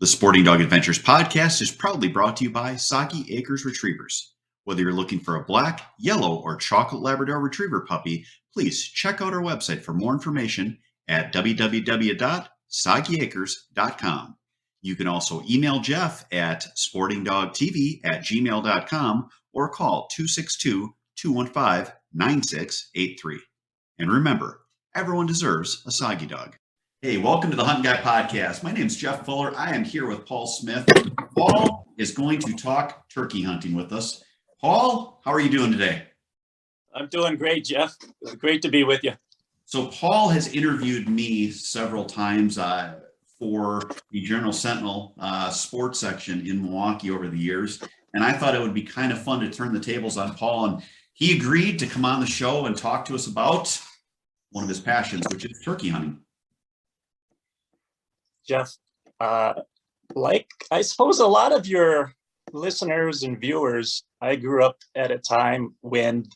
The Sporting Dog Adventures podcast is proudly brought to you by Soggy Acres Retrievers. Whether you're looking for a black, yellow, or chocolate Labrador Retriever puppy, please check out our website for more information at www.soggyacres.com. You can also email Jeff at sportingdogtv@gmail.com or call 262-215-9683. And remember, everyone deserves a soggy dog. Hey, welcome to the Hunting Guy Podcast. My name is Jeff Fuller. I am here with Paul Smith. Paul is going to talk turkey hunting with us. Paul, how are you doing today? I'm doing great, Jeff. Great to be with you. So Paul has interviewed me several times for the Journal Sentinel sports section in Milwaukee over the years. And I thought it would be kind of fun to turn the tables on Paul. And he agreed to come on the show and talk to us about one of his passions, which is turkey hunting. Jeff, like I suppose a lot of your listeners and viewers, I grew up at a time when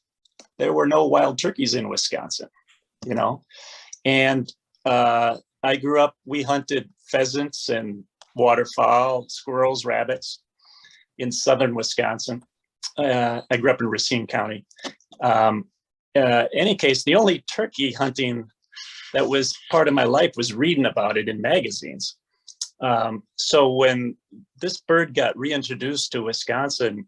there were no wild turkeys in Wisconsin, and I grew up, we hunted pheasants and waterfowl, squirrels, rabbits in southern Wisconsin. I grew up in Racine County. Any case, the only turkey hunting that was part of my life was reading about it in magazines. So when this bird got reintroduced to Wisconsin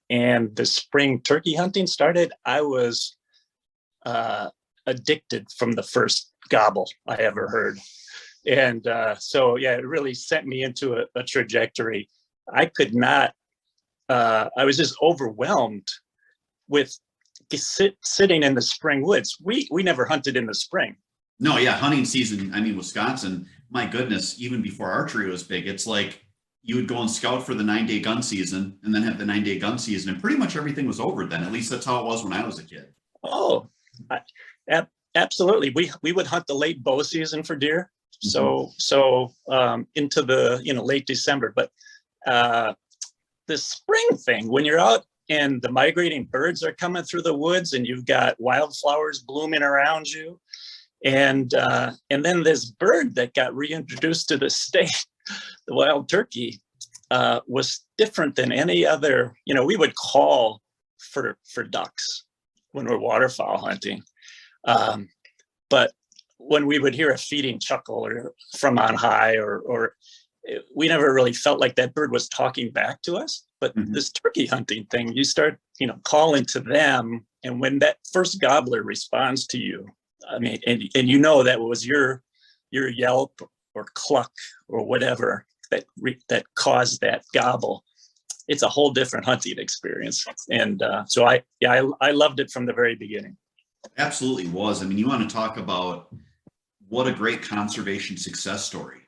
and the spring turkey hunting started, I was addicted from the first gobble I ever heard. And so, yeah, it really sent me into a trajectory. I could not, I was just overwhelmed with sitting in the spring woods. We never hunted in the spring. No, yeah, hunting season, Wisconsin, my goodness, even before archery was big, it's like you would go and scout for the 9-day gun season and then have the 9-day gun season, and pretty much everything was over then. At least that's how it was when I was a kid. Oh, absolutely. We would hunt the late bow season for deer. So into the, late December. But the spring thing, when you're out and the migrating birds are coming through the woods and you've got wildflowers blooming around you, and then this bird that got reintroduced to the state, the wild turkey, was different than any other. We would call for ducks when we're waterfowl hunting, but when we would hear a feeding chuckle or from on high, or we never really felt like that bird was talking back to us. But this turkey hunting thing, you start, calling to them, and when that first gobbler responds to you, and that was your yelp or cluck or whatever that caused that gobble. It's a whole different hunting experience, and so I loved it from the very beginning. Absolutely was. You want to talk about what a great conservation success story.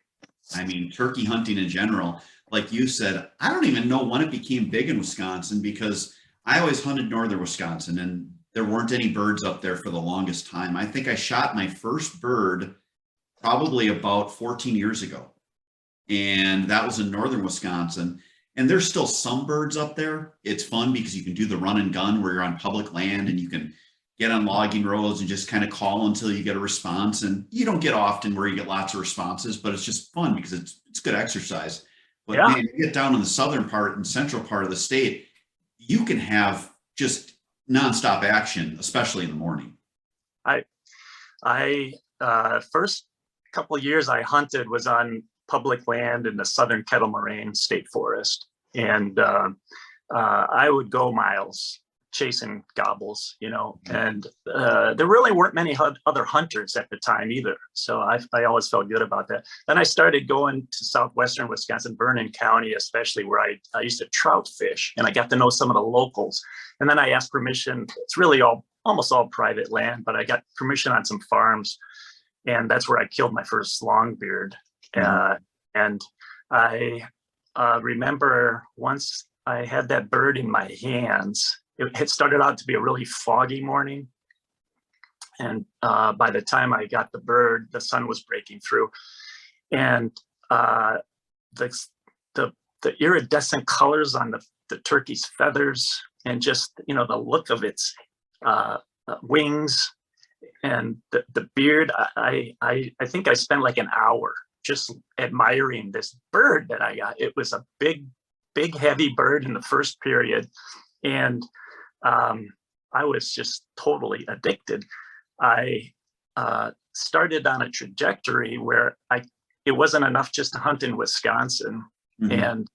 Turkey hunting in general, like you said, I don't even know when it became big in Wisconsin, because I always hunted northern Wisconsin and there weren't any birds up there for the longest time. I think I shot my first bird probably about 14 years ago. And that was in northern Wisconsin. And there's still some birds up there. It's fun because you can do the run and gun where you're on public land and you can get on logging roads and just kind of call until you get a response. And you don't get often where you get lots of responses, but it's just fun because it's good exercise. But yeah, man, you get down in the southern part and central part of the state, you can have just nonstop action, especially in the morning. I first couple of years I hunted was on public land in the southern Kettle Moraine State Forest, and I would go miles chasing gobbles, and there really weren't many other hunters at the time either. So I always felt good about that. Then I started going to southwestern Wisconsin, Vernon County, especially, where I used to trout fish, and I got to know some of the locals. And then I asked permission. It's really almost all private land, but I got permission on some farms, and that's where I killed my first longbeard. And I remember once I had that bird in my hands. It had started out to be a really foggy morning, and by the time I got the bird, the sun was breaking through, and the iridescent colors on the turkey's feathers, and just the look of its wings and the beard. I think I spent like an hour just admiring this bird that I got. It was a big, heavy bird in the first period. And I was just totally addicted. I started on a trajectory where it wasn't enough just to hunt in Wisconsin. And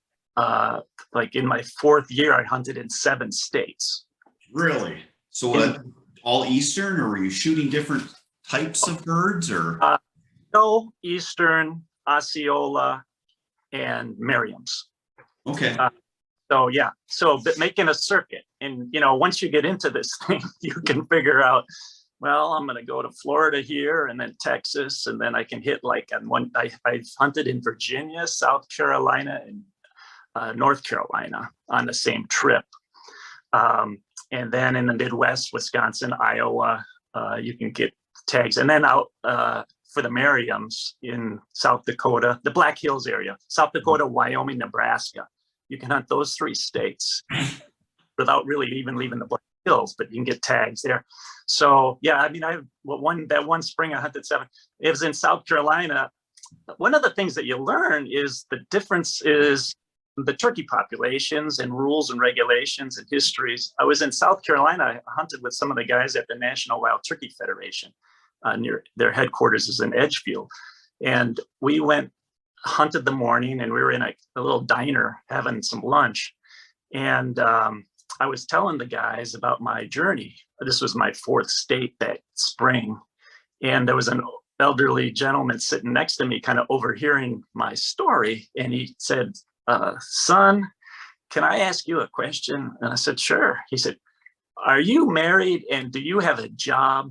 like in my 4th year, I hunted in 7 states. Really? So what, all Eastern, or were you shooting different types of birds, or? No, Eastern, Osceola, and Merriam's. Okay. So yeah, but making a circuit, and once you get into this thing, you can figure out, well, I'm going to go to Florida here, and then Texas, and then I can hit like on one. I've hunted in Virginia, South Carolina, and North Carolina on the same trip, and then in the Midwest, Wisconsin, Iowa, you can get tags, and then out for the Merriam's in South Dakota, the Black Hills area, South Dakota, Wyoming, Nebraska. You can hunt those 3 states without really even leaving the Black Hills, but you can get tags there. So yeah, I mean, that one spring I hunted 7. It was in South Carolina. One of the things that you learn is the difference is the turkey populations and rules and regulations and histories. I was in South Carolina. I hunted with some of the guys at the National Wild Turkey Federation. Near their headquarters is in Edgefield, and we hunted the morning, and we were in a little diner having some lunch, and I was telling the guys about my journey. This was my 4th state that spring, and there was an elderly gentleman sitting next to me, kind of overhearing my story, and he said, "Son, can I ask you a question?" And I said, "Sure." He said, "Are you married, and do you have a job?"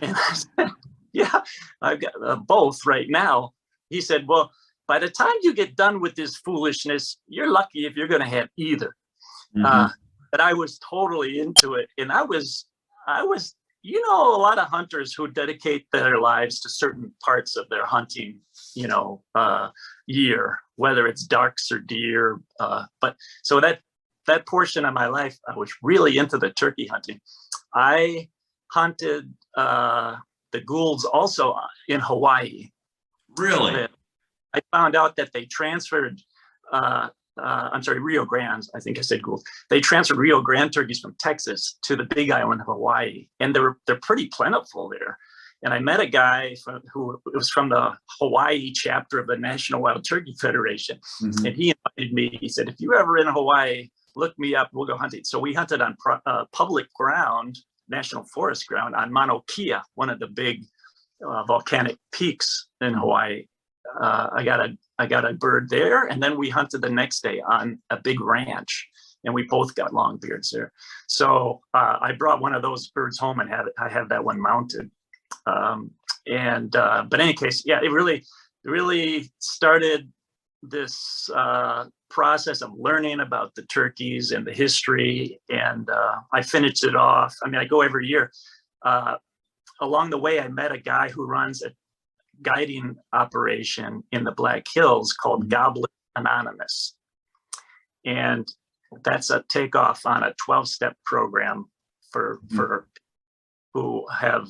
And I said, "Yeah, I've got both right now." He said, "Well, by the time you get done with this foolishness, you're lucky if you're going to have either." But I was totally into it. And I was, a lot of hunters who dedicate their lives to certain parts of their hunting, year, whether it's ducks or deer. But so that portion of my life, I was really into the turkey hunting. I hunted the Goulds also in Hawaii. Really? I found out that they transferred, Rio Grande, I think I said Gould. They transferred Rio Grande turkeys from Texas to the Big Island of Hawaii, and they're pretty plentiful there. And I met a guy who was from the Hawaii chapter of the National Wild Turkey Federation, and he invited me. He said, "If you're ever in Hawaii, look me up. We'll go hunting." So we hunted on public ground, national forest ground, on Mauna Kea, one of the big volcanic peaks in Hawaii. I got a bird there, and then we hunted the next day on a big ranch, and we both got long beards there. So I brought one of those birds home and I have that one mounted. But in any case, yeah, it really started this process of learning about the turkeys and the history, and I finished it off. I mean, I go every year. Along the way, I met a guy who runs a guiding operation in the Black Hills called Gobbler Anonymous. And that's a takeoff on a 12-step program for who have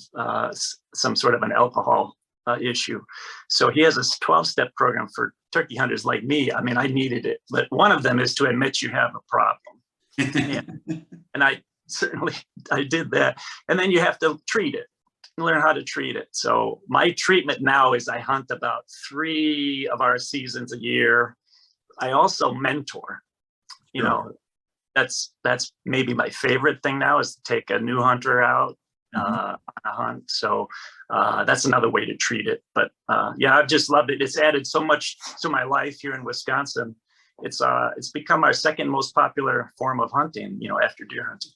some sort of an alcohol issue. So he has a 12-step program for turkey hunters like me. I mean, I needed it, but one of them is to admit you have a problem. And I did that. And then you have to treat it, learn how to treat it. So my treatment now is I hunt about 3 of our seasons a year. I also mentor. You know, that's maybe my favorite thing now, is to take a new hunter out on a hunt. So that's another way to treat it. But yeah, I've just loved it. It's added so much to my life here in Wisconsin. It's become our second most popular form of hunting, after deer hunting.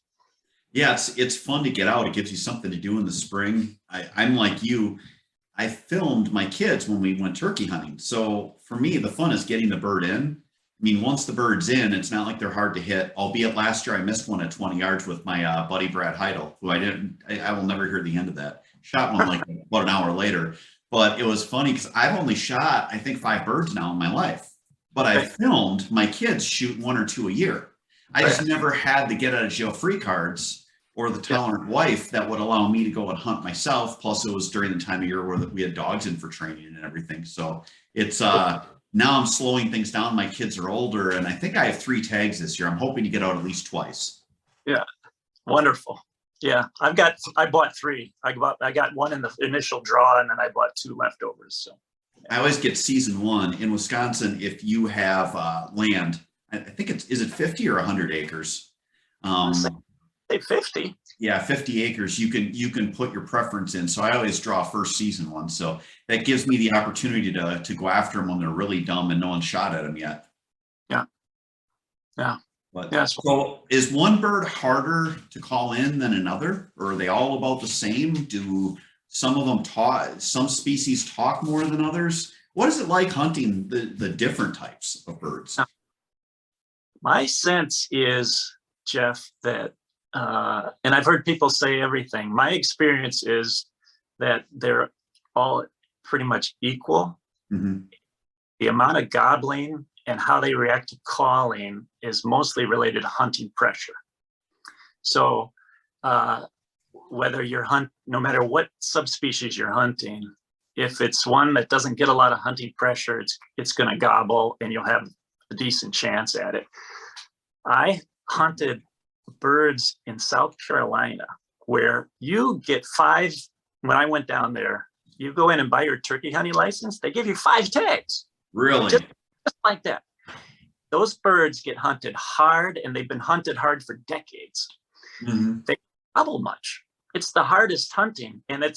Yeah, it's fun to get out. It gives you something to do in the spring. I'm like you. I filmed my kids when we went turkey hunting. So for me, the fun is getting the bird in. I mean, once the bird's in, it's not like they're hard to hit. Albeit last year I missed one at 20 yards with my buddy Brad Heidel, who I will never hear the end of that. Shot one like about an hour later. But it was funny because I've only shot, I think, 5 birds now in my life. But I filmed my kids shoot 1 or 2 a year. I just never had the get out of jail free cards or the tolerant wife that would allow me to go and hunt myself. Plus it was during the time of year where we had dogs in for training and everything. So it's, now I'm slowing things down. My kids are older, and I think I have 3 tags this year. I'm hoping to get out at least twice. Yeah. Wonderful. Yeah. I bought 3. I got 1 in the initial draw, and then I bought 2 leftovers. So I always get season 1 in Wisconsin. If you have land, I think is it 50 or 100 acres? Say 50. Yeah, 50 acres. You can put your preference in. So I always draw first season one. So that gives me the opportunity to go after them when they're really dumb and no one shot at them yet. Yeah. Yeah. But yeah. So is one bird harder to call in than another, or are they all about the same? Do some of them some species talk more than others? What is it like hunting the different types of birds? My sense is, Jeff, that and I've heard people say everything. My experience is that they're all pretty much equal. Mm-hmm. The amount of gobbling and how they react to calling is mostly related to hunting pressure. So whether you're no matter what subspecies you're hunting, if it's one that doesn't get a lot of hunting pressure, it's going to gobble and you'll have a decent chance at it. I hunted birds in South Carolina where you get 5. When I went down there, you go in and buy your turkey hunting license, they give you 5 tags. Really? Just like that. Those birds get hunted hard, and they've been hunted hard for decades. Mm-hmm. They gobble much. It's the hardest hunting, and it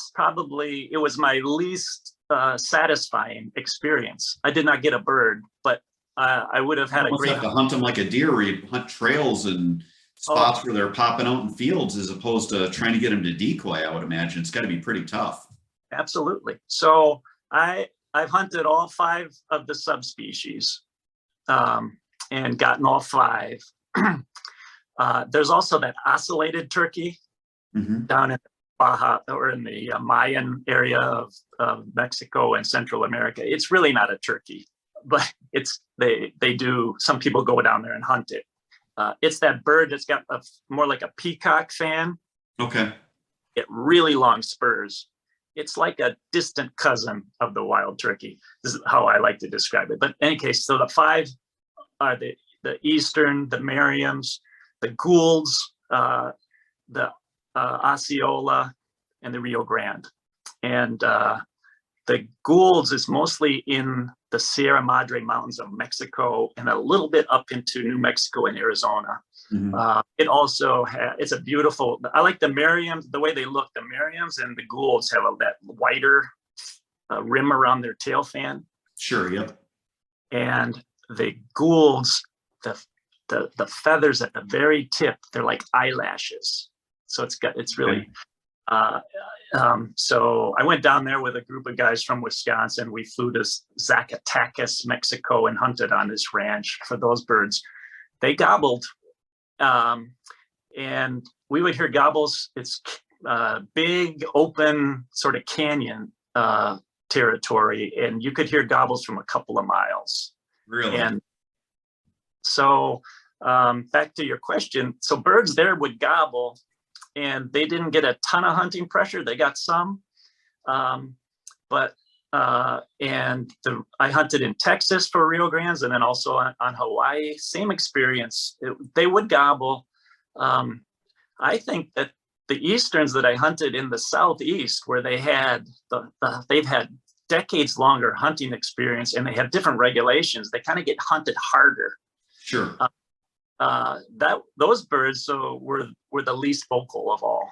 was my least satisfying experience. I did not get a bird, but I would have had a great. You have to hunt them like a deer, where you hunt trails and spots where they're popping out in fields, as opposed to trying to get them to decoy. I would imagine it's got to be pretty tough. Absolutely. So I've hunted all 5 of the subspecies and gotten all 5. There's also that ocellated turkey down in Baja, or in the Mayan area of Mexico and Central America. It's really not a turkey, but some people go down there and hunt it. It's that bird that's got more like a peacock fan. Okay. It really long spurs. It's like a distant cousin of the wild turkey. This is how I like to describe it. But in any case, so the 5 are the Eastern, the Merriams, the Goulds, the Osceola, and the Rio Grande. And the Goulds is mostly in the Sierra Madre Mountains of Mexico and a little bit up into New Mexico and Arizona. Mm-hmm. It also it's a beautiful, I like the Merriams, the way they look. The Merriams and the Goulds have that wider rim around their tail fan. Sure, yep. And the Goulds, the feathers at the very tip, they're like eyelashes. So it's really, so I went down there with a group of guys from Wisconsin. We flew to Zacatecas, Mexico, and hunted on this ranch for those birds. They gobbled, and we would hear gobbles. It's big, open, sort of canyon territory, and you could hear gobbles from a couple of miles. Really? And so back to your question. So birds there would gobble, and they didn't get a ton of hunting pressure. They got some, but I hunted in Texas for Rio Grandes, and then also on Hawaii. Same experience. They would gobble. I think that the Easterns that I hunted in the Southeast, where they've had decades longer hunting experience, and they have different regulations, they kind of get hunted harder. Sure. Those birds were the least vocal of all.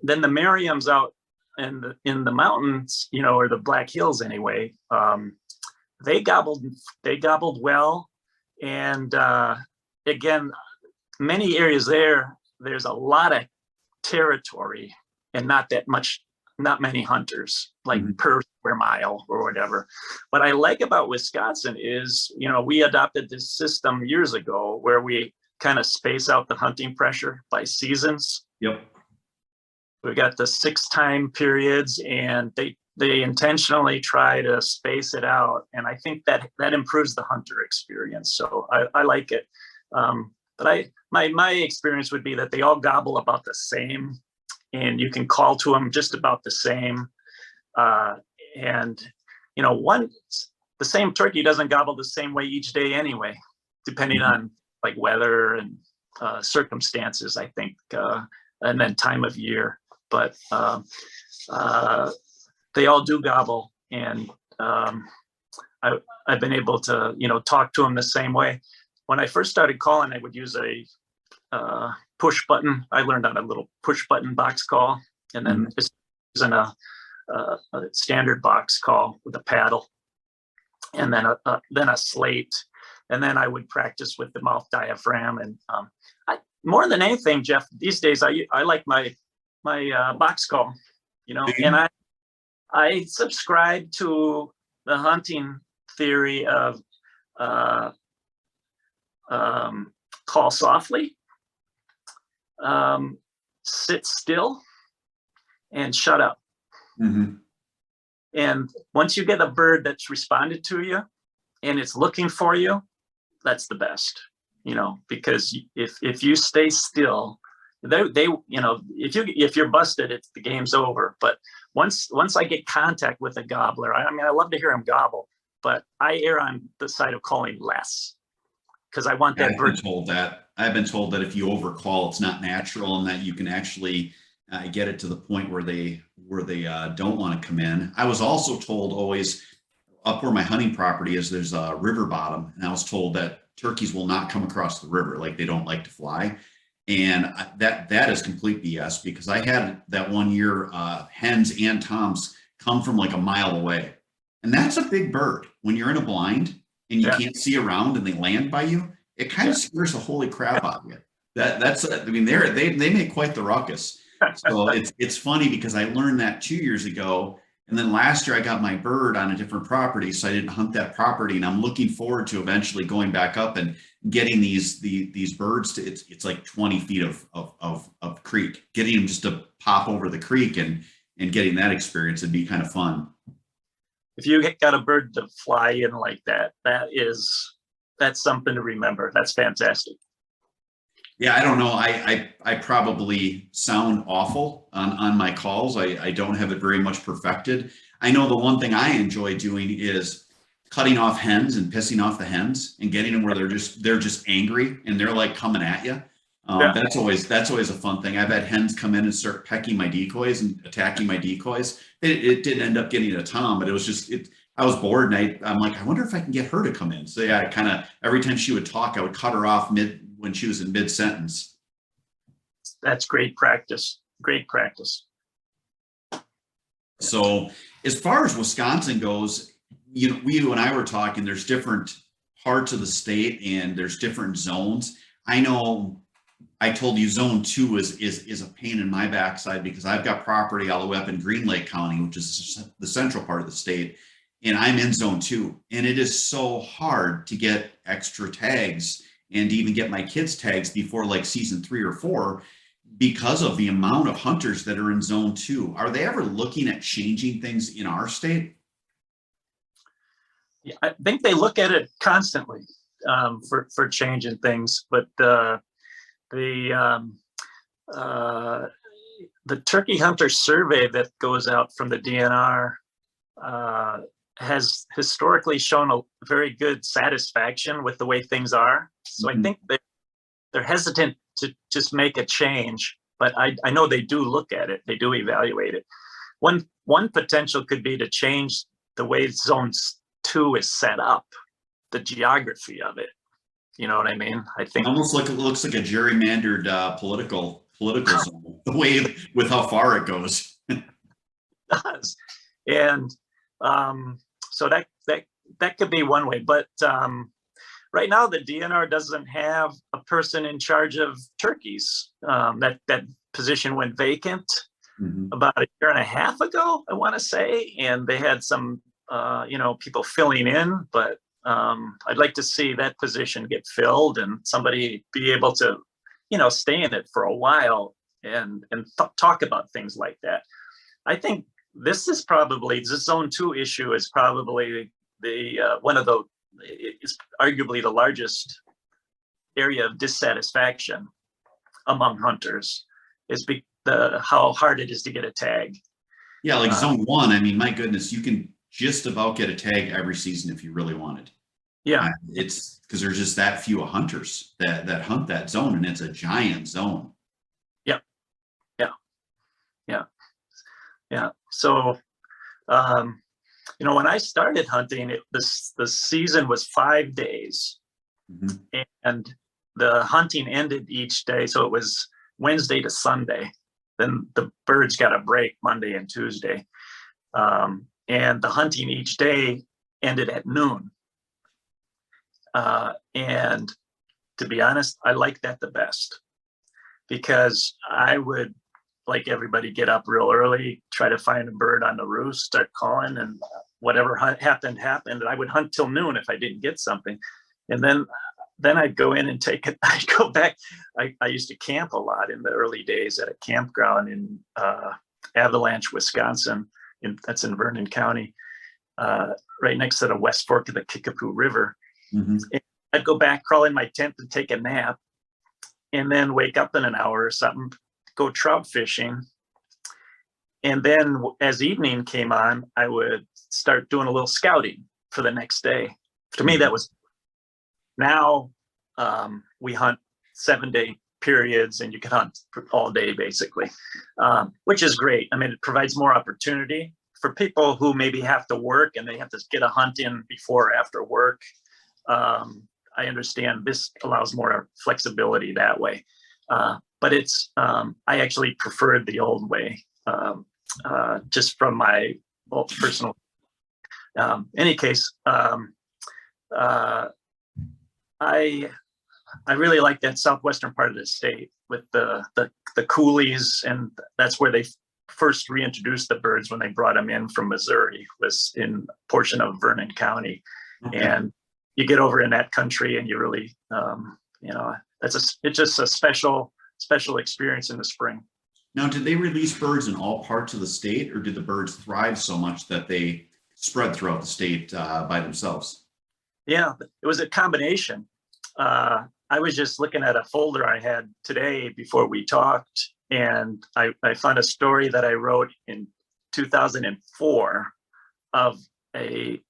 Then the Merriams out in the mountains, or the Black Hills anyway, they gobbled well, and again, many areas there's a lot of territory and not many hunters, like per square mile or whatever. What I like about Wisconsin is, we adopted this system years ago where we kind of space out the hunting pressure by seasons. Yep. We got the 6 time periods, and they intentionally try to space it out. And I think that improves the hunter experience. So I like it. But my experience would be that they all gobble about the same, and you can call to them just about the same. And the same turkey doesn't gobble the same way each day anyway, depending on like weather and circumstances, I think, and then time of year. But they all do gobble, and I've been able to, talk to them the same way. When I first started calling, I would use a push button. I learned on a little push button box call, and then using a standard box call with a paddle, and then a slate, and then I would practice with the mouth diaphragm. And more than anything, Jeff, these days I like my box call, and I subscribe to the hunting theory of call softly, sit still, and shut up. And once you get a bird that's responded to you and it's looking for you, that's the best, because if you stay still, if you're busted, the game's over. But once I get contact with a gobbler, I love to hear him gobble, but I err on the side of calling less, because I want that bird. I've been told that if you overcall, it's not natural, and that you can actually get it to the point where they don't want to come in. I was also told always, up where my hunting property is, there's a river bottom, and I was told that turkeys will not come across the river, like they don't like to fly. And that is complete BS, because I had that one year hens and toms come from like a mile away, and that's a big bird. When you're in a blind and you can't see around and they land by you, it kind of scares the holy crap out of you. They make quite the ruckus. So it's funny, because I learned that 2 years ago, and then last year I got my bird on a different property, so I didn't hunt that property, and I'm looking forward to eventually going back up and getting these birds to it's like 20 feet of creek, getting them just to pop over the creek and getting that experience would be kind of fun. If you got a bird to fly in like that, that's something to remember. That's fantastic. Yeah, I don't know. I probably sound awful on my calls. I don't have it very much perfected. I know the one thing I enjoy doing is cutting off hens and pissing off the hens and getting them where they're just angry and they're like coming at you. That's always a fun thing. I've had hens come in and start pecking my decoys and attacking my decoys. It didn't end up getting a tom, but it was just I was bored, and I'm like, I wonder if I can get her to come in. So yeah, I kind of, every time she would talk, I would cut her off when she was in mid sentence. That's great practice. Great practice. So as far as Wisconsin goes, you and I were talking, there's different parts of the state and there's different zones. I know I told you zone 2 is a pain in my backside, because I've got property all the way up in Green Lake County, which is the central part of the state. And I'm in zone 2, and it is so hard to get extra tags and to even get my kids tags before like season 3 or 4, because of the amount of hunters that are in zone 2. Are they ever looking at changing things in our state? Yeah, I think they look at it constantly for changing things, but the turkey hunter survey that goes out from the DNR has historically shown a very good satisfaction with the way things are. So I think they're hesitant to just make a change, but I know they do look at it. They do evaluate it. One potential could be to change the way zone 2 is set up, the geography of it. You know what I mean? I think almost like it looks like a gerrymandered political zone, the way with how far it goes. It does. And so that could be one way, but right now the DNR doesn't have a person in charge of turkeys. That position went vacant about a year and a half ago, I want to say, and they had some people filling in, but I'd like to see that position get filled and somebody be able to stay in it for a while and talk about things like that. I think this is probably the zone 2 issue is probably it's arguably the largest area of dissatisfaction among hunters is how hard it is to get a tag. Yeah, like zone one, I mean, my goodness, you can just about get a tag every season if you really wanted. Yeah. It's because there's just that few hunters that hunt that zone, and it's a giant zone. Yeah. Yeah. Yeah. Yeah. So, when I started hunting, the season was 5 days, and the hunting ended each day. So it was Wednesday to Sunday. Then the birds got a break Monday and Tuesday. And the hunting each day ended at noon. And to be honest, I like that the best, because I would, like everybody, get up real early, try to find a bird on the roost, start calling, and whatever happened. And I would hunt till noon if I didn't get something. And then I'd go in and take it. I'd go back. I used to camp a lot in the early days at a campground in Avalanche, Wisconsin. That's in Vernon County, right next to the West Fork of the Kickapoo River. I'd go back, crawl in my tent and take a nap, and then wake up in an hour or something, go trout fishing. And then as evening came on, I would start doing a little scouting for the next day. To me, that was, now we hunt 7-day periods, and you can hunt all day basically, which is great. I mean, it provides more opportunity for people who maybe have to work and they have to get a hunt in before or after work. I understand this allows more flexibility that way. But it's, I actually preferred the old way, just from my personal, any case, I really like that southwestern part of the state with the coulees, and that's where they first reintroduced the birds when they brought them in from Missouri, was in a portion of Vernon County. And you get over in that country and you really, it's just a special experience in the spring. Now, did they release birds in all parts of the state, or did the birds thrive so much that they spread throughout the state by themselves? Yeah, it was a combination. I was just looking at a folder I had today before we talked, and I found a story that I wrote in 2004 of a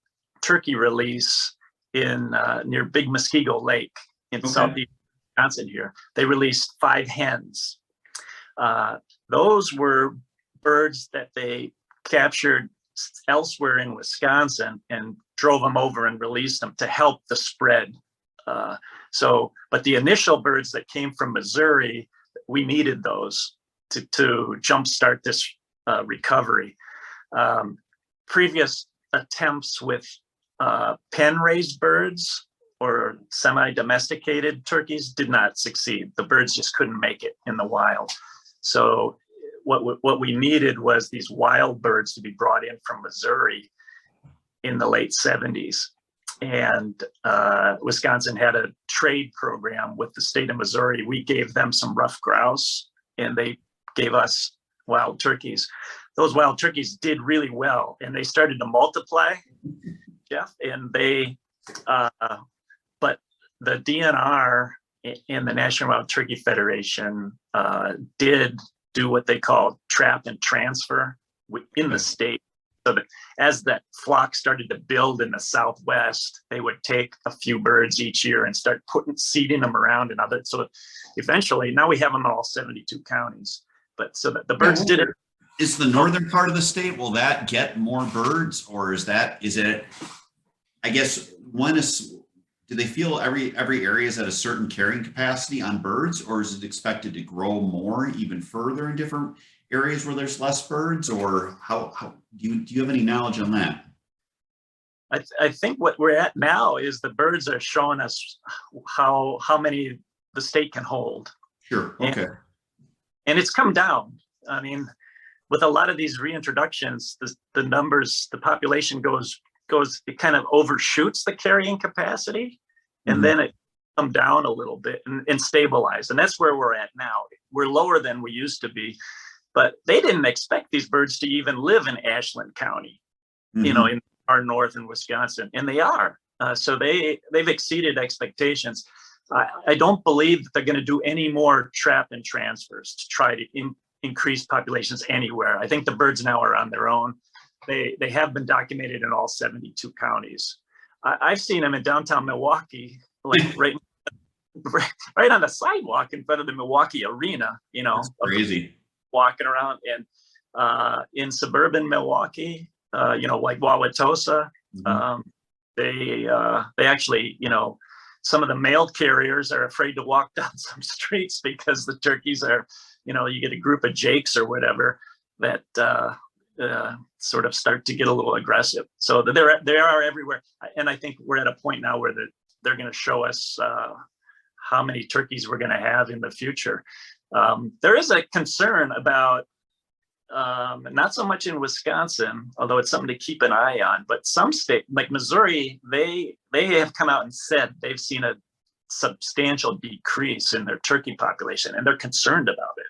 turkey release in near Big Muskego Lake in southeast Wisconsin here. They released 5 hens. Those were birds that they captured elsewhere in Wisconsin and drove them over and released them to help the spread. But the initial birds that came from Missouri, we needed those to jumpstart this recovery. Previous attempts with pen-raised birds or semi-domesticated turkeys did not succeed. The birds just couldn't make it in the wild. So what we needed was these wild birds to be brought in from Missouri in the late 70s. And Wisconsin had a trade program with the state of Missouri. We gave them some rough grouse, and they gave us wild turkeys. Those wild turkeys did really well, and they started to multiply, Jeff. And but the DNR and the National Wild Turkey Federation did do what they call trap and transfer in the state. So that as that flock started to build in the Southwest, they would take a few birds each year and start seeding them around in other. So eventually, now we have them in all 72 counties. But so that the birds did it. Is the northern part of the state, will that get more birds, or is it? I guess do they feel every area is at a certain carrying capacity on birds, or is it expected to grow more even further in different areas where there's less birds, or how do you have any knowledge on that? I think what we're at now is the birds are showing us how many the state can hold. Sure. Okay. And it's come down. I mean, with a lot of these reintroductions, the numbers, the population goes, it kind of overshoots the carrying capacity, and then it come down a little bit and stabilize. And that's where we're at now. We're lower than we used to be, but they didn't expect these birds to even live in Ashland County, in our north in Wisconsin, and they are. So they've exceeded expectations. I don't believe that they're going to do any more trap and transfers to try to increase populations anywhere. I think the birds now are on their own. They have been documented in all 72 counties. I've seen them in downtown Milwaukee, like right on the sidewalk in front of the Milwaukee Arena, That's crazy. walking around. And in suburban Milwaukee, like Wauwatosa, they actually, some of the mail carriers are afraid to walk down some streets because the turkeys are, you get a group of jakes or whatever that sort of start to get a little aggressive. So they are everywhere. And I think we're at a point now where they're going to show us how many turkeys we're going to have in the future. There is a concern about, not so much in Wisconsin, although it's something to keep an eye on, but some states like Missouri, they have come out and said they've seen a substantial decrease in their turkey population, and they're concerned about it.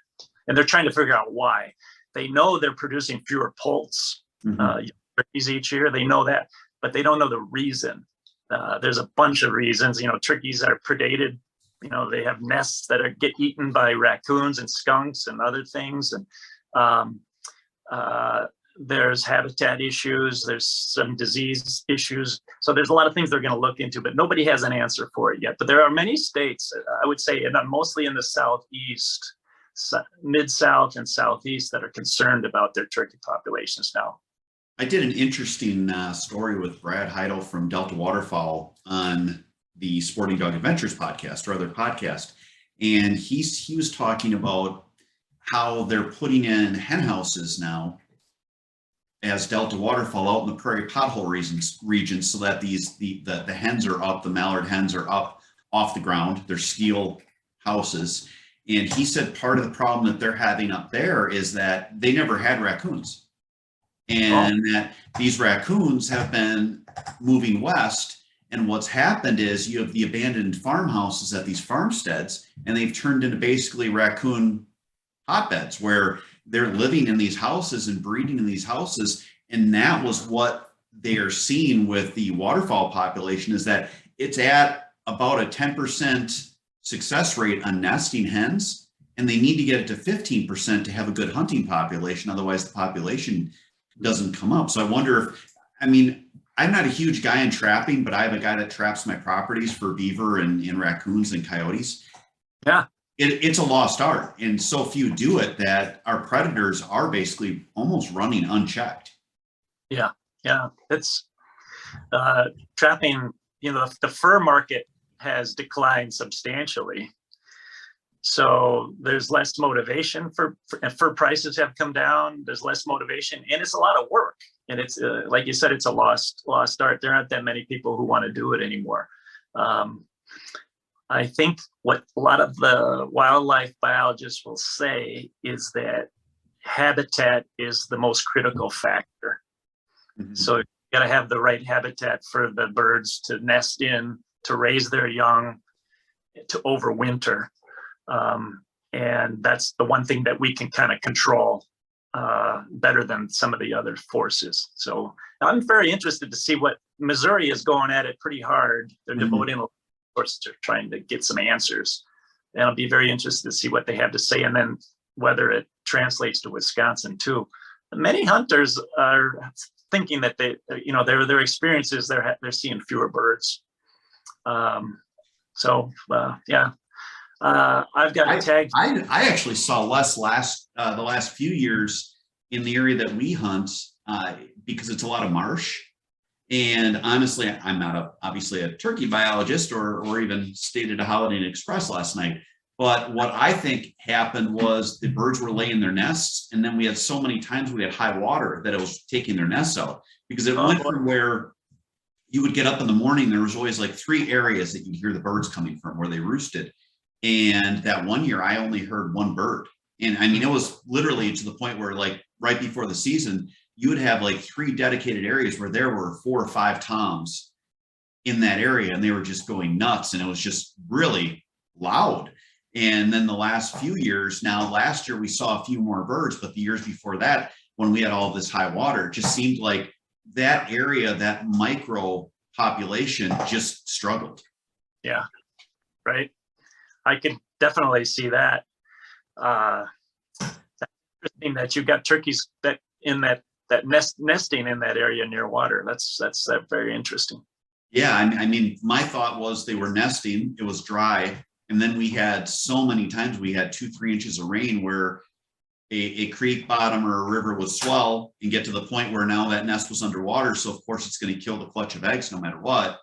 And they're trying to figure out why. They know they're producing fewer poults turkeys each year. They know that, but they don't know the reason. There's a bunch of reasons. Turkeys are predated. They have nests that get eaten by raccoons and skunks and other things. And there's habitat issues. There's some disease issues. So there's a lot of things they're going to look into, but nobody has an answer for it yet. But there are many states, I would say, and mostly in the Southeast, Mid-South and Southeast, that are concerned about their turkey populations now. I did an interesting story with Brad Heidel from Delta Waterfowl on the Sporting Dog Adventures podcast or other podcast. And he was talking about how they're putting in hen houses now as Delta Waterfowl out in the prairie pothole regions so that the hens are up, the mallard hens are up off the ground. They're steel houses. And he said part of the problem that they're having up there is that they never had raccoons. And that these raccoons have been moving west. And what's happened is you have the abandoned farmhouses at these farmsteads, and they've turned into basically raccoon hotbeds where they're living in these houses and breeding in these houses. And that was what they are seeing with the waterfowl population, is that it's at about a 10% success rate on nesting hens, and they need to get it to 15% to have a good hunting population. Otherwise the population doesn't come up. So I wonder if, I'm not a huge guy in trapping, but I have a guy that traps my properties for beaver and raccoons and coyotes. Yeah. It's a lost art, and so few do it that our predators are basically almost running unchecked. Yeah. It's trapping, the fur market has declined substantially. So there's less motivation for fur prices have come down. There's less motivation, and it's a lot of work. And it's like you said, it's a lost art. There aren't that many people who want to do it anymore. I think what a lot of the wildlife biologists will say is that habitat is the most critical factor. Mm-hmm. So you got to have the right habitat for the birds to nest in, to raise their young, to overwinter. And that's the one thing that we can kind of control better than some of the other forces. So I'm very interested to see what Missouri is going at it pretty hard. They're devoting a course to trying to get some answers. And I'll be very interested to see what they have to say, and then whether it translates to Wisconsin too. Many hunters are thinking that their experiences, they're seeing fewer birds. Yeah. I've got a tag. I actually saw less the last few years in the area that we hunt because it's a lot of marsh. And honestly, I'm not obviously a turkey biologist or even stayed at a Holiday Inn Express last night. But what I think happened was the birds were laying their nests, and then we had so many times we had high water that it was taking their nests out, because it went from where you would get up in the morning, there was always like 3 areas that you'd hear the birds coming from where they roosted. And that one year I only heard one bird. And it was literally to the point where, like, right before the season, you would have like 3 dedicated areas where there were 4 or 5 toms in that area, and they were just going nuts, and it was just really loud. And then the last few years, now last year we saw a few more birds, but the years before that, when we had all this high water, it just seemed like that area, that micro population just struggled. Yeah. right? I could definitely see that. That's interesting that you've got turkeys that in that nesting in that area near water. That's very interesting. Yeah, I mean, my thought was they were nesting. It was dry, and then we had so many times we had 2-3 inches of rain where a creek bottom or a river would swell and get to the point where now that nest was underwater. So of course it's going to kill the clutch of eggs no matter what.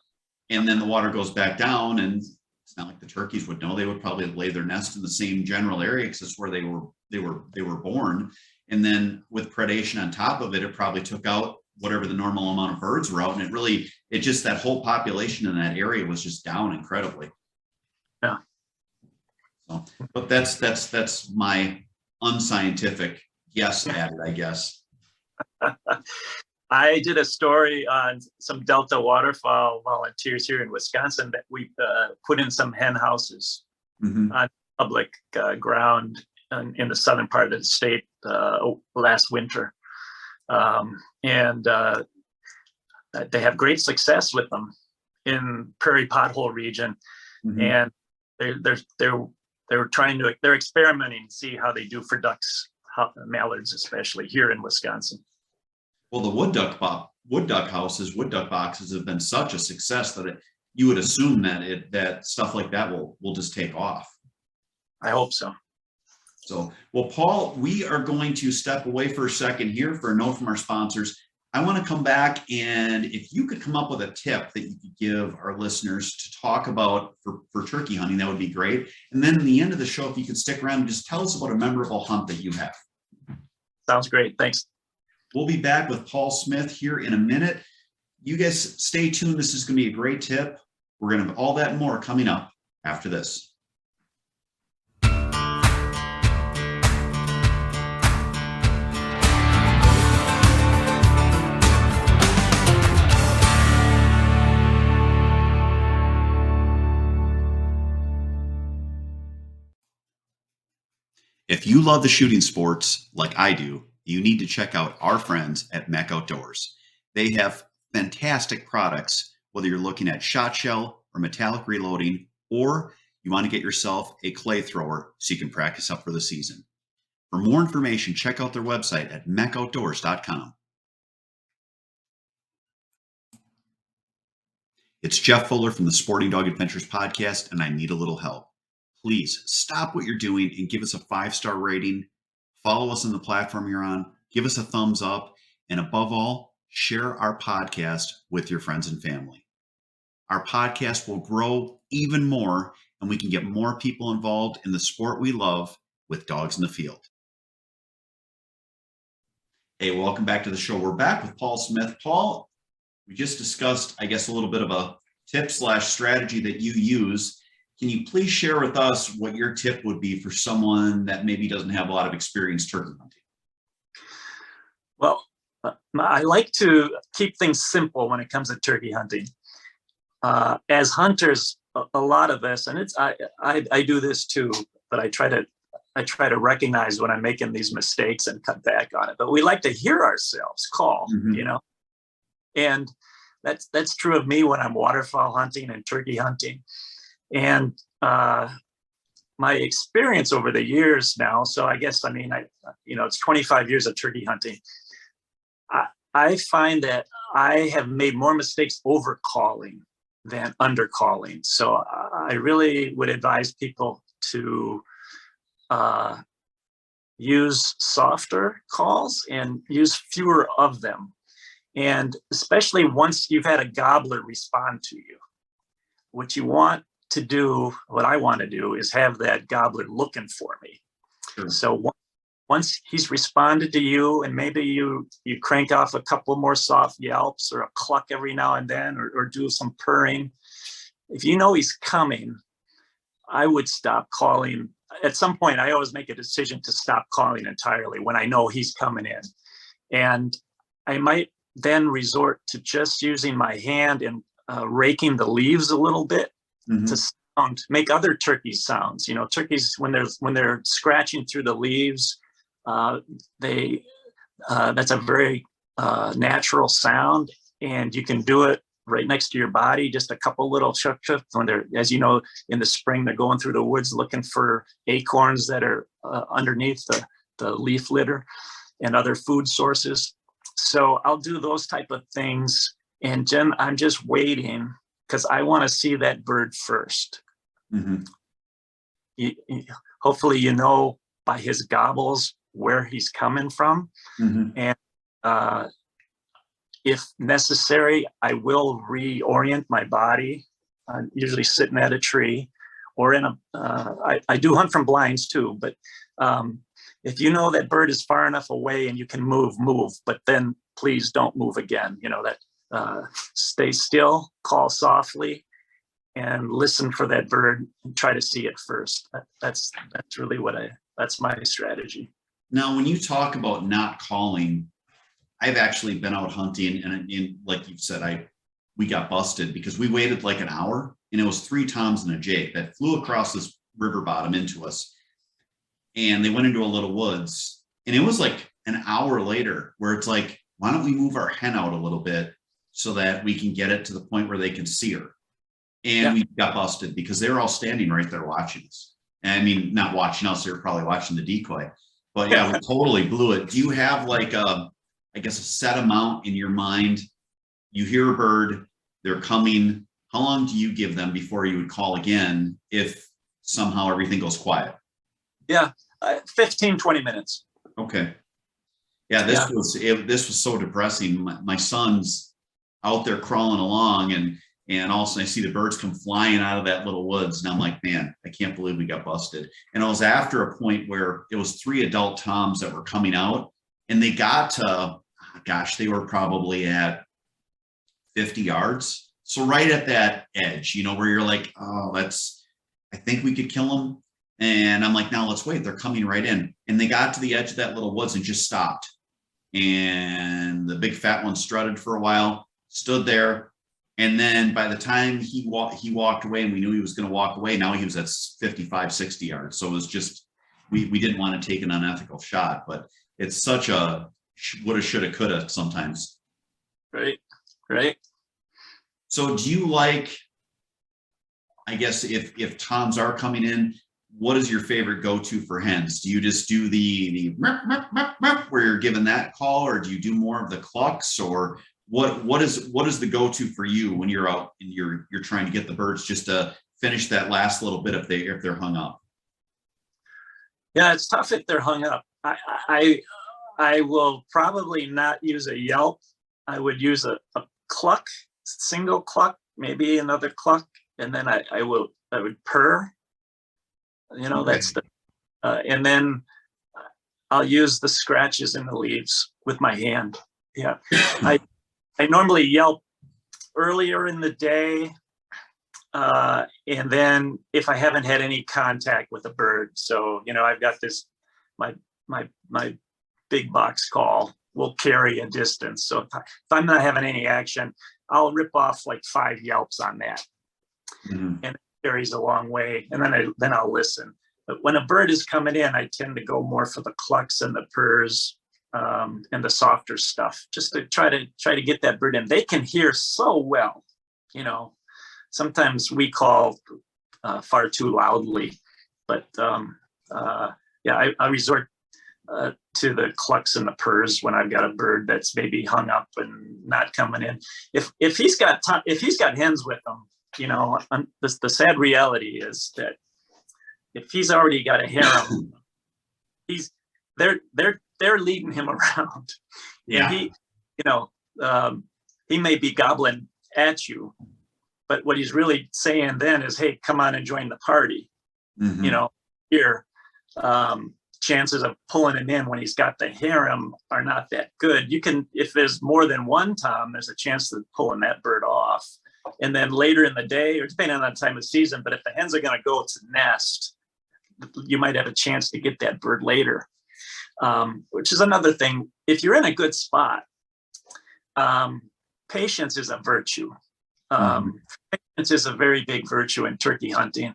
And then the water goes back down, and it's not like the turkeys would know. They would probably lay their nest in the same general area because that's where they were born. And then with predation on top of it, it probably took out whatever the normal amount of birds were out. And it just that whole population in that area was just down incredibly. Yeah. So, but that's my unscientific guess at it, I guess. I did a story on some Delta waterfowl volunteers here in Wisconsin that we put in some hen houses on public ground in the southern part of the state last winter. And they have great success with them in prairie pothole region. And they're experimenting to see how they do for ducks, mallards, especially here in Wisconsin. Well, the wood duck boxes have been such a success that you would assume that stuff like that will just take off. I hope so. So, well, Paul, we are going to step away for a second here for a note from our sponsors. I want to come back, and if you could come up with a tip that you could give our listeners to talk about for turkey hunting, that would be great. And then in the end of the show, if you could stick around and just tell us about a memorable hunt that you have. Sounds great. Thanks. We'll be back with Paul Smith here in a minute. You guys stay tuned. This is going to be a great tip. We're going to have all that and more coming up after this. If you love the shooting sports like I do, you need to check out our friends at Mech Outdoors. They have fantastic products, whether you're looking at shot shell or metallic reloading, or you want to get yourself a clay thrower so you can practice up for the season. For more information, check out their website at mechoutdoors.com. It's Jeff Fuller from the Sporting Dog Adventures podcast, and I need a little help. Please stop what you're doing and give us a 5-star rating. Follow us on the platform you're on. Give us a thumbs up. And above all, share our podcast with your friends and family. Our podcast will grow even more, and we can get more people involved in the sport we love with dogs in the field. Hey, welcome back to the show. We're back with Paul Smith. Paul, we just discussed, I guess, a little bit of a tip/strategy that you use. Can you please share with us what your tip would be for someone that maybe doesn't have a lot of experience turkey hunting? Well, I like to keep things simple when it comes to turkey hunting. As hunters, a lot of us, and I do this too, but I try to recognize when I'm making these mistakes and cut back on it. But we like to hear ourselves call, and that's true of me when I'm waterfowl hunting and turkey hunting. And my experience over the years now, so I guess, it's 25 years of turkey hunting. I find that I have made more mistakes over calling than under calling. So I really would advise people to use softer calls and use fewer of them. And especially once you've had a gobbler respond to you, what I want to do is have that gobbler looking for me. Sure. So once he's responded to you, and maybe you crank off a couple more soft yelps or a cluck every now and then, or do some purring. If you know he's coming, I would stop calling. At some point, I always make a decision to stop calling entirely when I know he's coming in. And I might then resort to just using my hand and raking the leaves a little bit to make other turkey sounds. Turkeys, when they're scratching through the leaves, that's a very natural sound, and you can do it right next to your body, just a couple little chuk when they're, as you know, in the spring, they're going through the woods looking for acorns that are underneath the leaf litter and other food sources. So I'll do those type of things. And Jen, I'm just waiting because I want to see that bird first. Mm-hmm. Hopefully, you know, by his gobbles where he's coming from. Mm-hmm. And if necessary, I will reorient my body. I'm usually sitting at a tree or in I do hunt from blinds too, but if you know that bird is far enough away and you can move, but then please don't move again. You know, that stay still, call softly, and listen for that bird and try to see it first. That's really that's my strategy. Now, when you talk about not calling, I've actually been out hunting, and like you said, we got busted because we waited like an hour, and it was 3 toms and a jake that flew across this river bottom into us, and they went into a little woods, and it was like an hour later where it's like, why don't we move our hen out a little bit so that we can get it to the point where they can see her? And we got busted because they were all standing right there watching us. And I mean, not watching us, they were probably watching the decoy. But yeah, we totally blew it. Do you have like I guess a set amount in your mind? You hear a bird, they're coming. How long do you give them before you would call again if somehow everything goes quiet? Yeah, 15, 20 minutes. Okay. Yeah, this was so depressing. My son's out there crawling along, and all of a sudden I see the birds come flying out of that little woods, and I'm like, man, I can't believe we got busted. And it was after a point where it was 3 adult toms that were coming out, and they got to, gosh, they were probably at 50 yards. So right at that edge, you know, where you're like, oh, I think we could kill them. And I'm like, now let's wait. They're coming right in. And they got to the edge of that little woods and just stopped. And the big fat one strutted for a while, stood there. And then by the time he walked away, and we knew he was going to walk away, now he was at 55, 60 yards. So it was just, we didn't want to take an unethical shot, but it's such a woulda, shoulda, coulda sometimes. Right. So do you like, I guess if toms are coming in, what is your favorite go-to for hens? Do you just do the where you're giving that call, or do you do more of the clucks, or what is the go-to for you when you're out and you're trying to get the birds just to finish that last little bit if they're hung up? Yeah, it's tough if they're hung up. I will probably not use a yelp. I would use a cluck, single cluck, maybe another cluck, and then I would purr. You know, Okay. that's and then I'll use the scratches in the leaves with my hand. Yeah, I normally yelp earlier in the day, and then if I haven't had any contact with a bird. So, you know, I've got this, my big box call will carry a distance. So if I'm not having any action, I'll rip off like 5 yelps on that. Mm-hmm. And it carries a long way. And then I'll listen. But when a bird is coming in, I tend to go more for the clucks and the purrs, and the softer stuff, just to try to get that bird in. They can hear so well, you know. Sometimes we call far too loudly, but yeah, I resort to the clucks and the purrs when I've got a bird that's maybe hung up and not coming in. If he's got hens with him, you know, the sad reality is that if he's already got a harem, they're leading him around. Yeah. And he may be gobbling at you, but what he's really saying then is, hey, come on and join the party. Mm-hmm. You know, here, chances of pulling him in when he's got the harem are not that good. You can, if there's more than one tom, there's a chance of pulling that bird off. And then later in the day, or depending on the time of season, but if the hens are going to go to nest, you might have a chance to get that bird later, which is another thing. If you're in a good spot, patience is a virtue. Patience is a very big virtue in turkey hunting.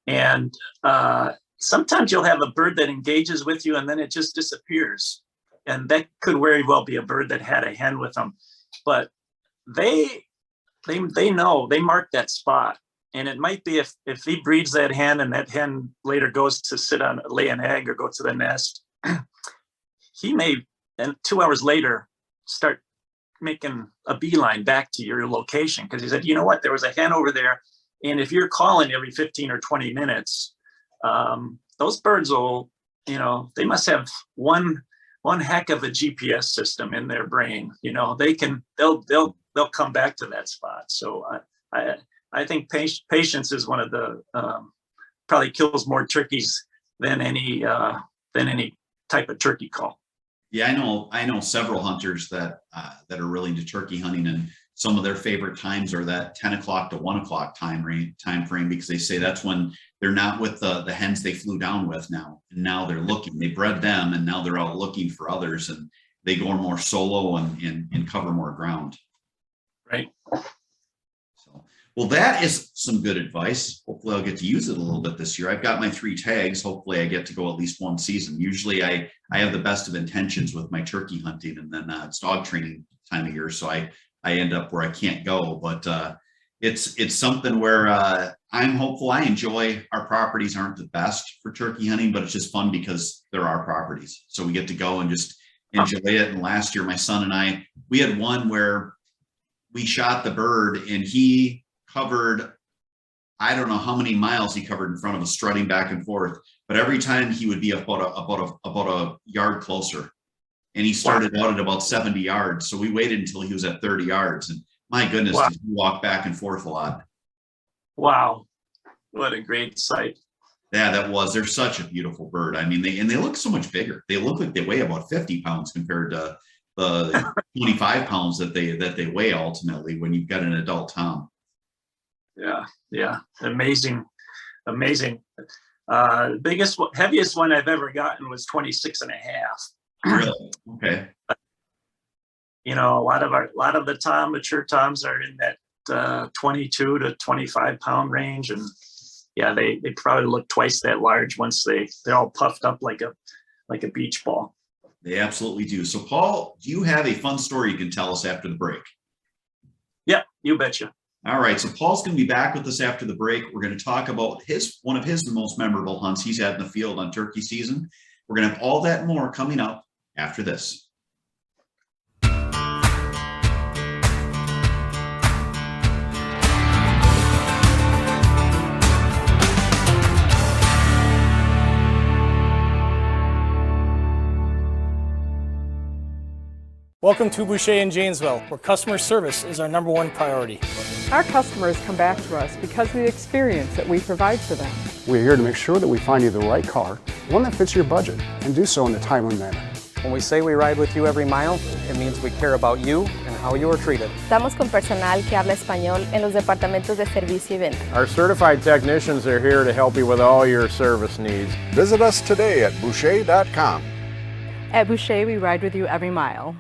And sometimes you'll have a bird that engages with you and then it just disappears. And that could very well be a bird that had a hen with them. But they they know, they mark that spot. And it might be if he breeds that hen and that hen later goes to lay an egg or go to the nest, he may, and 2 hours later, start making a beeline back to your location. Because he said, you know what, there was a hen over there. And if you're calling every 15 or 20 minutes, those birds will, they must have one heck of a GPS system in their brain. They'll come back to that spot. So I think patience is one of the probably kills more turkeys than any type of turkey call. Yeah, I know several hunters that are really into turkey hunting, and some of their favorite times are that 10 o'clock to 1 o'clock time frame, because they say that's when they're not with the hens they flew down with now, and now they're looking. They bred them, and now they're out looking for others, and they go more solo and cover more ground. Right. So, well, that is some good advice. Hopefully, I'll get to use it a little bit this year. I've got my 3 tags. Hopefully, I get to go at least one season. Usually, I have the best of intentions with my turkey hunting, and then it's dog training time of year, so I end up where I can't go. But it's something where I'm hopeful. I enjoy our properties aren't the best for turkey hunting, but it's just fun because they're our properties. So we get to go and just enjoy it. And last year, my son and we had one where we shot the bird and he covered, I don't know how many miles he covered in front of us, strutting back and forth. But every time he would be about a yard closer. And he started out at about 70 yards. So we waited until he was at 30 yards. And my goodness, he walked back and forth a lot. Wow. What a great sight. Yeah, they're such a beautiful bird. I mean, they look so much bigger. They look like they weigh about 50 pounds compared to the 25 pounds that they weigh ultimately when you've got an adult tom. Yeah. Amazing. Heaviest one I've ever gotten was 26 and a half. Really? Okay. A lot of the mature toms are in that 22 to 25 pound range, and yeah, they probably look twice that large once they're all puffed up like a beach ball. They absolutely do. So, Paul, do you have a fun story you can tell us after the break? Yeah, you betcha. All right. So Paul's going to be back with us after the break. We're going to talk about one of his most memorable hunts he's had in the field on turkey season. We're going to have all that and more coming up after this. Welcome to Boucher in Janesville, where customer service is our #1 priority. Our customers come back to us because of the experience that we provide for them. We're here to make sure that we find you the right car, one that fits your budget, and do so in a timely manner. When we say we ride with you every mile, it means we care about you and how you are treated. Estamos con personal que habla español en los departamentos de servicio y venta. Our certified technicians are here to help you with all your service needs. Visit us today at Boucher.com. At Boucher, we ride with you every mile.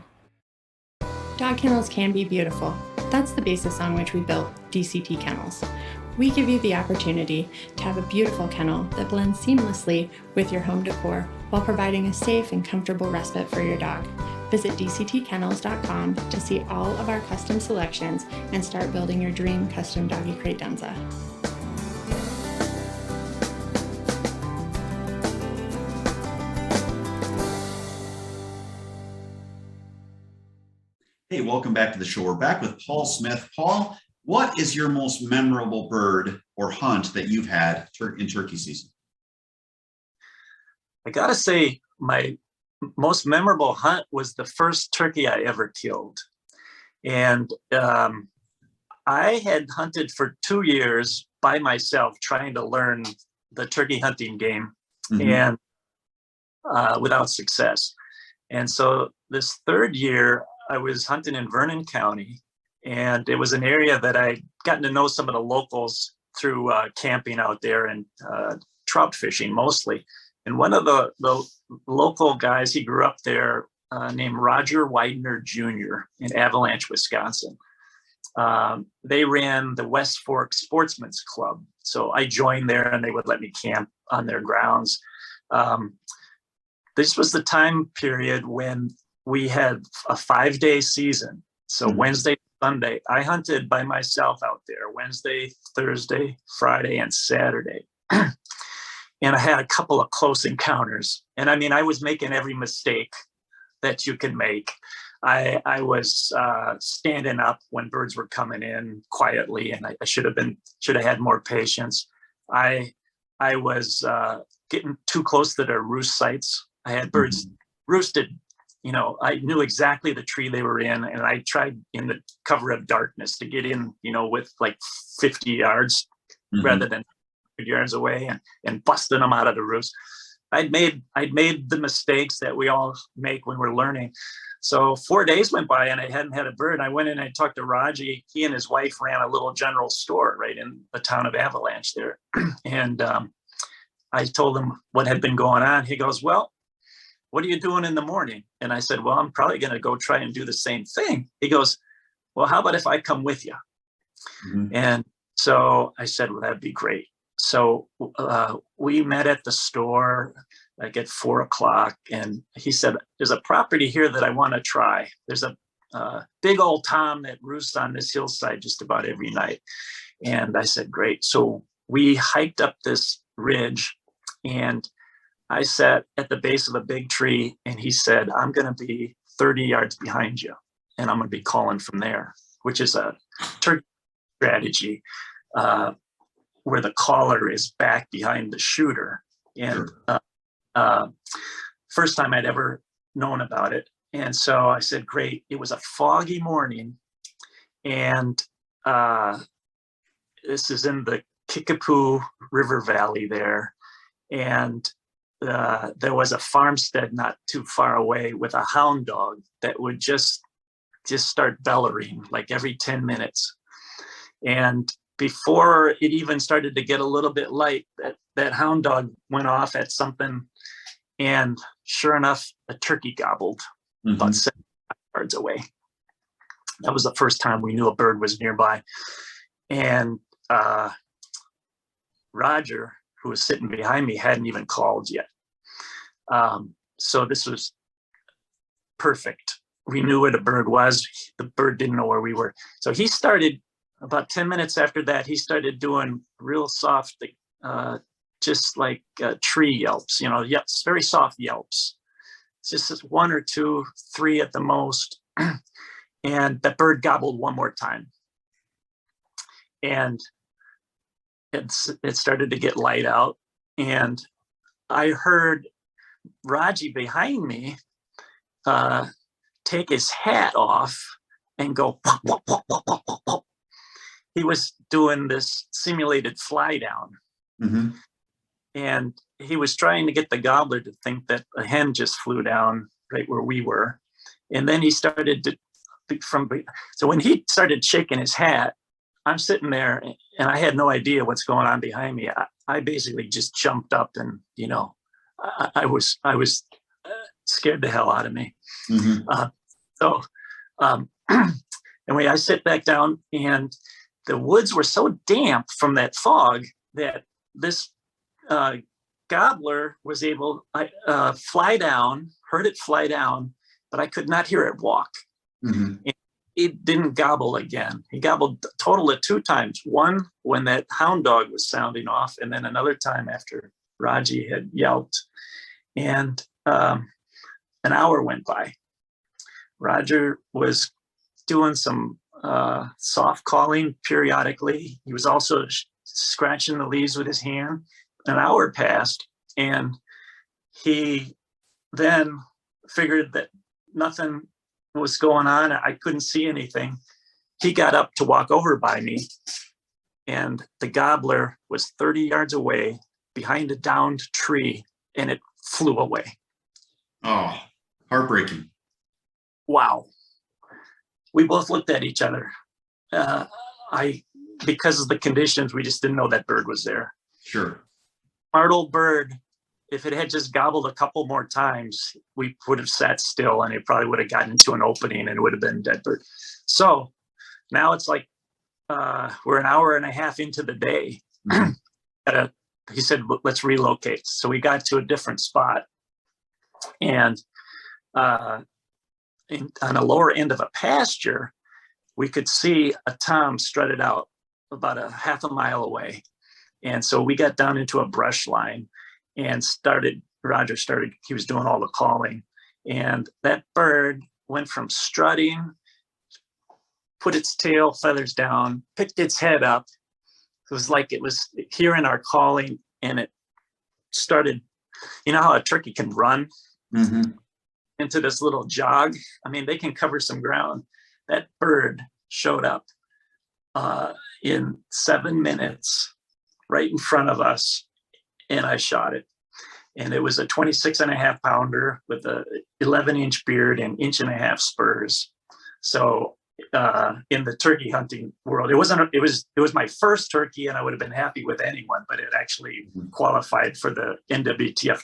Dog kennels can be beautiful. That's the basis on which we built DCT Kennels. We give you the opportunity to have a beautiful kennel that blends seamlessly with your home decor while providing a safe and comfortable respite for your dog. Visit dctkennels.com to see all of our custom selections and start building your dream custom doggy credenza. Hey, welcome back to the show. We're back with Paul Smith. Paul, what is your most memorable bird or hunt that you've had in turkey season? I gotta say, my most memorable hunt was the first turkey I ever killed. And I had hunted for 2 years by myself, trying to learn the turkey hunting game, and without success. And so this third year, I was hunting in Vernon County, and it was an area that I'd gotten to know some of the locals through camping out there and trout fishing mostly. And one of the local guys, he grew up there, named Roger Widener Jr. in Avalanche, Wisconsin. They ran the West Fork Sportsman's Club. So I joined there and they would let me camp on their grounds. This was the time period when we had a 5-day season. So Wednesday, Sunday. I hunted by myself out there Wednesday, Thursday, Friday, and Saturday. And I had a couple of close encounters. And I mean, I was making every mistake that you can make. I was standing up when birds were coming in quietly, and I should have had more patience. I was getting too close to their roost sites. I had birds roosted. You know, I knew exactly the tree they were in, and I tried in the cover of darkness to get in, you know, with like 50 yards rather than 100 yards away, and busting them out of the roost. I'd made the mistakes that we all make when we're learning. So 4 days went by and I hadn't had a bird. I went in and I talked to Raji. He and his wife ran a little general store right in the town of Avalanche there. And I told him what had been going on. He goes, well, what are you doing in the morning? And I said, well, I'm probably going to go try and do the same thing. He goes, well, how about if I come with you? And so I said, well, that'd be great. So we met at the store like at 4 o'clock, and he said, there's a property here that I want to try. There's a big old tom that roosts on this hillside just about every night. And I said, great. So we hiked up this ridge, and I sat at the base of a big tree, and he said, I'm going to be 30 yards behind you, and I'm going to be calling from there, which is a turkey strategy where the caller is back behind the shooter. And first time I'd ever known about it. And so I said, great. It was a foggy morning, and this is in the Kickapoo River Valley there. And there was a farmstead not too far away with a hound dog that would just start bellowing like every 10 minutes. And before it even started to get a little bit light, that hound dog went off at something, and sure enough, a turkey gobbled about 7 yards away. That was the first time we knew a bird was nearby. And Roger, who was sitting behind me, hadn't even called yet. So this was perfect. We knew where the bird was. The bird didn't know where we were. So he started, about 10 minutes after that, he started doing real soft, just like tree yelps, you know, yes, very soft yelps. It's just 1 or 2, 3 at the most. And the bird gobbled one more time. And it started to get light out. And I heard Raji behind me take his hat off and go, pop, pop, pop, pop, pop, pop, pop. He was doing this simulated fly down. And he was trying to get the gobbler to think that a hen just flew down right where we were. And then he started to, so when he started shaking his hat, I'm sitting there and I had no idea what's going on behind me. I basically just jumped up, and, you know, I was scared the hell out of me. Anyway, I sit back down, and the woods were so damp from that fog that this gobbler was able to fly down, heard it fly down, but I could not hear it walk. And it didn't gobble again. He gobbled a total of 2 times. One when that hound dog was sounding off, and then another time after Raji had yelped. And an hour went by. Roger was doing some soft calling periodically. He was also scratching the leaves with his hand. An hour passed, and he then figured that nothing was going on. I couldn't see anything. He got up to walk over by me, and the gobbler was 30 yards away behind a downed tree, and it flew away. Oh, heartbreaking. Wow. We both looked at each other. Because of the conditions, we just didn't know that bird was there. Sure. Smart old bird. If it had just gobbled a couple more times, we would have sat still, and it probably would have gotten into an opening, and it would have been a dead bird. So now it's like we're an hour and a half into the day. He said, let's relocate. So we got to a different spot, and on the lower end of a pasture, we could see a tom strutted out about a half a mile away. And so we got down into a brush line and Roger started, he was doing all the calling. And that bird went from strutting, put its tail feathers down, picked its head up. It was like it was hearing our calling, and it started, you know how a turkey can run into this little jog? I mean, they can cover some ground. That bird showed up in 7 minutes right in front of us, and I shot it. And it was a 26.5 pounder with a 11-inch beard and 1.5 spurs. So in the turkey hunting world, it was my first turkey, and I would have been happy with anyone, but it actually qualified for the NWTF.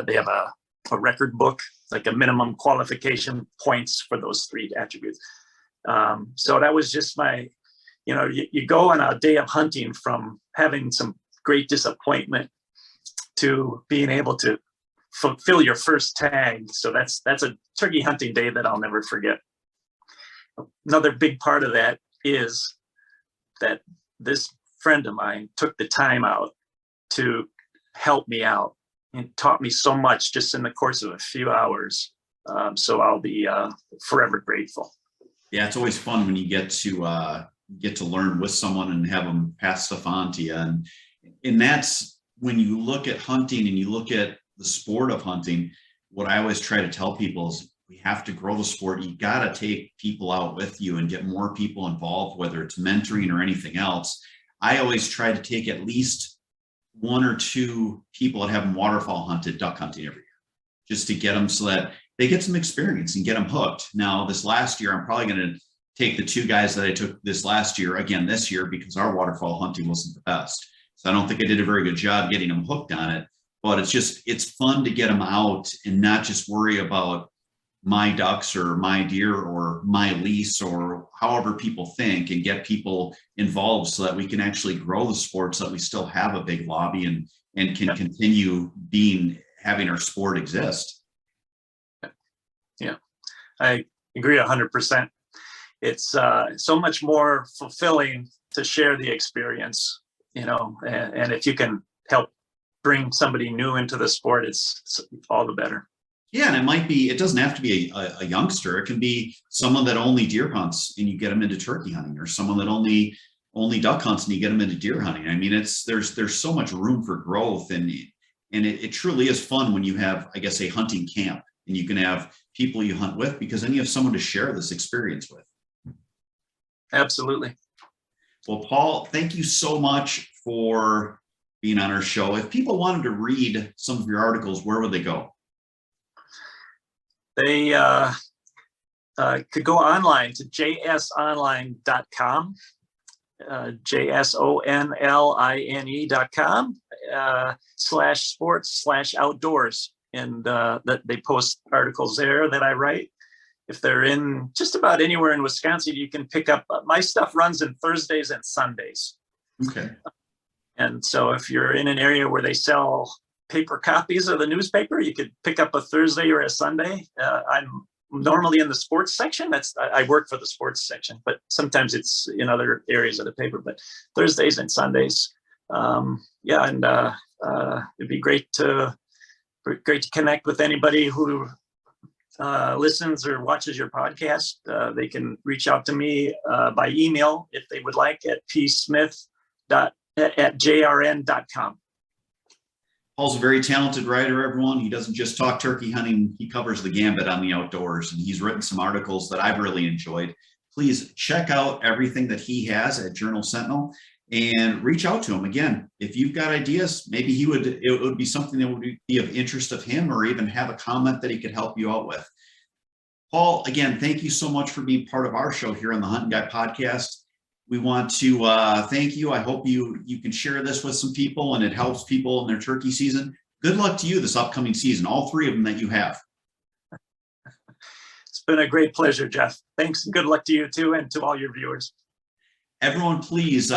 They have a record book, like a minimum qualification points for those 3 attributes. So that was just my, you go on a day of hunting from having some great disappointment to being able to fulfill your first tag. So that's a turkey hunting day that I'll never forget. Another big part of that is that this friend of mine took the time out to help me out and taught me so much just in the course of a few hours. So I'll be forever grateful. Yeah, it's always fun when you get to learn with someone and have them pass stuff on to you. And that's when you look at hunting and you look at the sport of hunting, what I always try to tell people is we have to grow the sport. You got to take people out with you and get more people involved, whether it's mentoring or anything else. I always try to take at least 1 or 2 people that haven't waterfowl hunted duck hunting every year, just to get them so that they get some experience and get them hooked. Now, this last year, I'm probably going to take the 2 guys that I took this last year again this year because our waterfowl hunting wasn't the best. So I don't think I did a very good job getting them hooked on it, but it's fun to get them out and not just worry about my ducks or my deer or my lease or however people think, and get people involved so that we can actually grow the sport so that we still have a big lobby and can continue having our sport exist. Yeah, I agree 100%. It's so much more fulfilling to share the experience, and if you can help bring somebody new into the sport, it's all the better. Yeah, and it doesn't have to be a youngster. It can be someone that only deer hunts and you get them into turkey hunting, or someone that only duck hunts and you get them into deer hunting. I mean, there's so much room for growth, and it truly is fun when you have, I guess, a hunting camp and you can have people you hunt with, because then you have someone to share this experience with. Absolutely. Well, Paul, thank you so much for being on our show. If people wanted to read some of your articles, where would they go? They could go online to jsonline.com, JSONLINE.com /sports/outdoors. And that they post articles there that I write. If they're in just about anywhere in Wisconsin, you can pick up. My stuff runs in Thursdays and Sundays. Okay. And so if you're in an area where they sell paper copies of the newspaper, you could pick up a Thursday or a Sunday. I'm normally in the sports section. I work for the sports section, but sometimes it's in other areas of the paper. But Thursdays and Sundays, it'd be great to connect with anybody who listens or watches your podcast. They can reach out to me by email if they would like at psmith@jrn.com. Paul's a very talented writer, everyone. He doesn't just talk turkey hunting. He covers the gambit on the outdoors, and he's written some articles that I've really enjoyed. Please check out everything that he has at Journal Sentinel and reach out to him. Again, if you've got ideas, maybe it would be something that would be of interest of him, or even have a comment that he could help you out with. Paul, again, thank you so much for being part of our show here on the Hunting Guy podcast. We want to thank you. I hope you can share this with some people and it helps people in their turkey season. Good luck to you this upcoming season, all 3 of them that you have. It's been a great pleasure, Jeff. Thanks, and good luck to you too, and to all your viewers. Everyone, please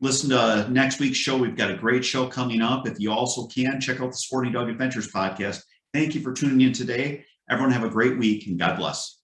listen to next week's show. We've got a great show coming up. If you also can, check out the Sporting Dog Adventures podcast. Thank you for tuning in today. Everyone have a great week, and God bless.